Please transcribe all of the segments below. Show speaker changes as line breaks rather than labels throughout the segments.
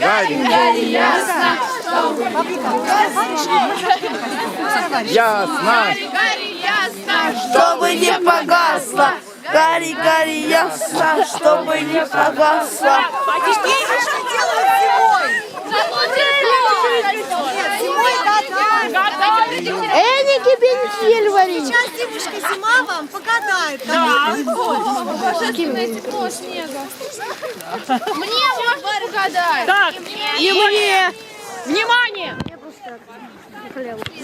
Гарри, Гарри, ясно, ясно,
Чтобы не погасло. Гарри, Гарри, ясно, чтобы не погасло. Они тебе не съели варить.
Сейчас девушка Зима вам погадает.
Тепло снега. Мне можно угадать.
Так,
И мне.
внимание!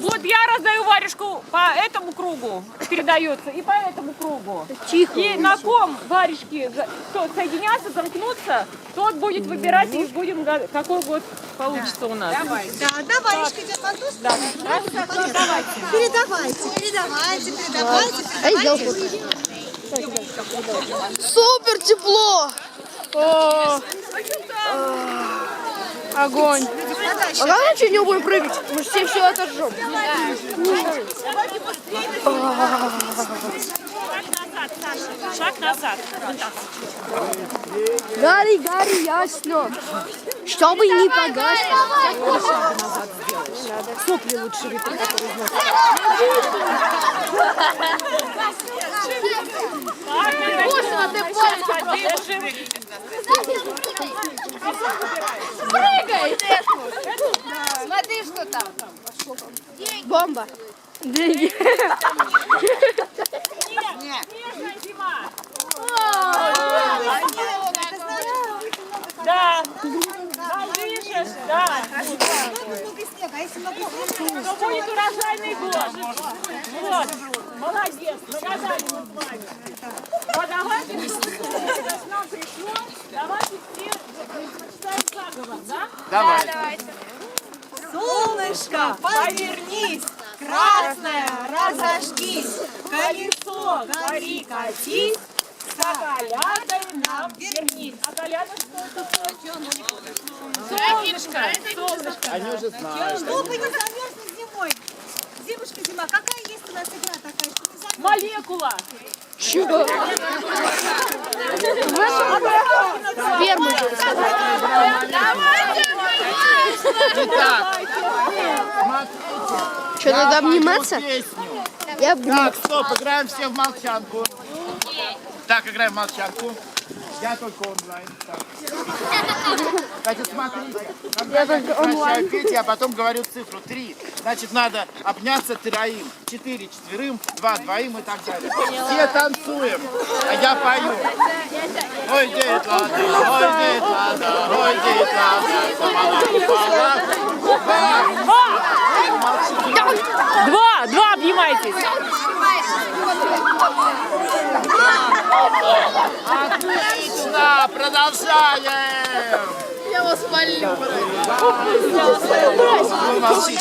Вот я раздаю варежку по этому кругу, передается, и по этому кругу.
Тихо.
И на ком варежки соединятся, замкнутся, тот будет выбирать, и будем, какой год получится у нас.
Да, варежка идет на ту сторону. Передавайте.
Супер тепло. Огонь. А главное, что не будем прыгать? Мы же все отожжем.
Шаг назад.
Гарри, Гарри, ясно. Чтобы не погасло. Сопли лучше выпить, которые знают.
Прыгай! Смотри, что там.
Бомба. Деньги.
Да. Слышишь? Да. То будет урожайный год. Вот. Молодец. Наказали мы с вами. Вот давайте, раз нам пришло, давайте все прочитаем заговор, да?
давай.
Солнышко, повернись, красное, разожгись, колесо, гори, катись, с околядой нам вернись. А коляда что это?
Солнышко. Солнышко.
Они уже знают.
Чтобы не замерзнуть зимой. Девушка Зима, какая есть у нас игра такая, что не замерзнуть?
Молекула.
Сперма.
Итак,
Что, надо обниматься?
песню.
Я обниму.
Так, стоп, играем все в молчанку. Так, играем в молчанку. Я только онлайн. Так. Кстати, смотрите. Когда я прекращаю петь, я потом говорю цифру 3. Значит, надо обняться троим, 4 четверым, 2 двоим и так далее. Все танцуем, а я пою. Ой, дед лада, ой, дед лада, ой, дед лада.
Два обнимайтесь.
Отлично, продолжаем.
Я вас молю.
Вы молчите.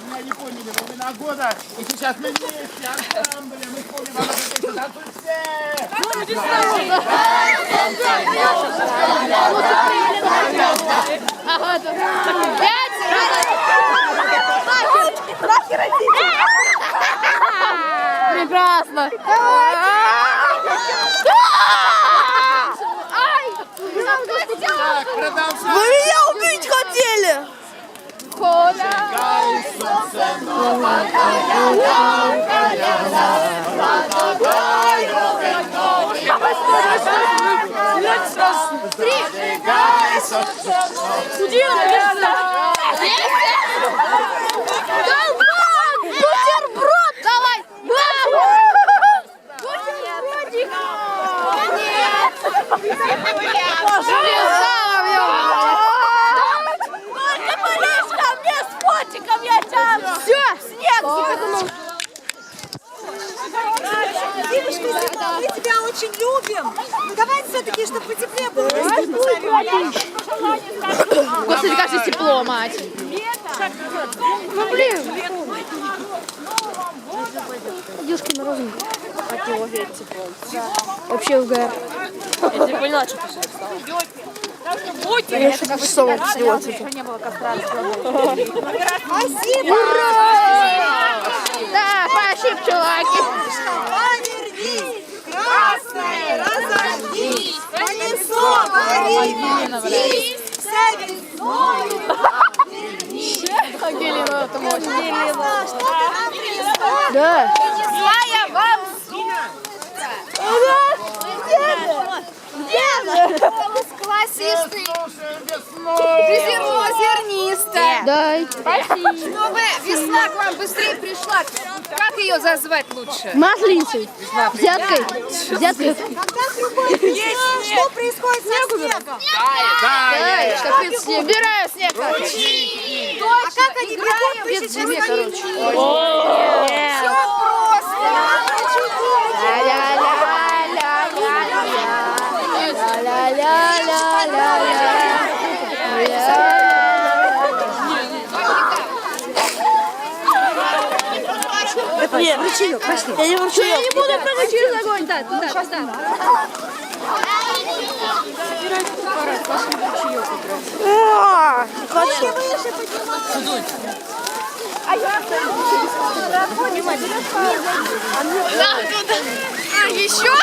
Меня не поняли, времена года, и сейчас мы вместе, ансамблем, мы помним, надо танцуем все!
Прекрасно.
Так, продолжаем!
Вы меня убить хотели? Бутерброд давай! Бутербродик!
Только полез ко мне с фотиком, я там.
Все!
Снег запихнул.
Девушка Зима, мы тебя очень любим. Ну давайте все-таки, чтобы потеплее было.
Господи, как же тепло, мать! Ну блин! Девушки на розовом. От него веет тепло. Вообще в ГР. Я не поняла, что ты
Будьте.
Я что-то всего всего.
Спасибо.
Да, спасибо, чуваки.
Поверни.
Ангелина, это мощно.
Что ты нам принесла?
Да.
Принесла я вам классисты.
Слушаем весну.
Зернистая.
Дай.
Чтобы весна к вам быстрее пришла. Как ее зазвать лучше?
Масленицей. Взяткой. Взяткой.
Когда приходит весна, что происходит со снегом?
Да,
Убираю снег.
А как они бегут, вы сейчас
зиме, короче.
Все просто.
Нет, ручеек, пошли. Я не ручеек. Я не буду прыгать через огонь. Да, туда, туда.
Еще?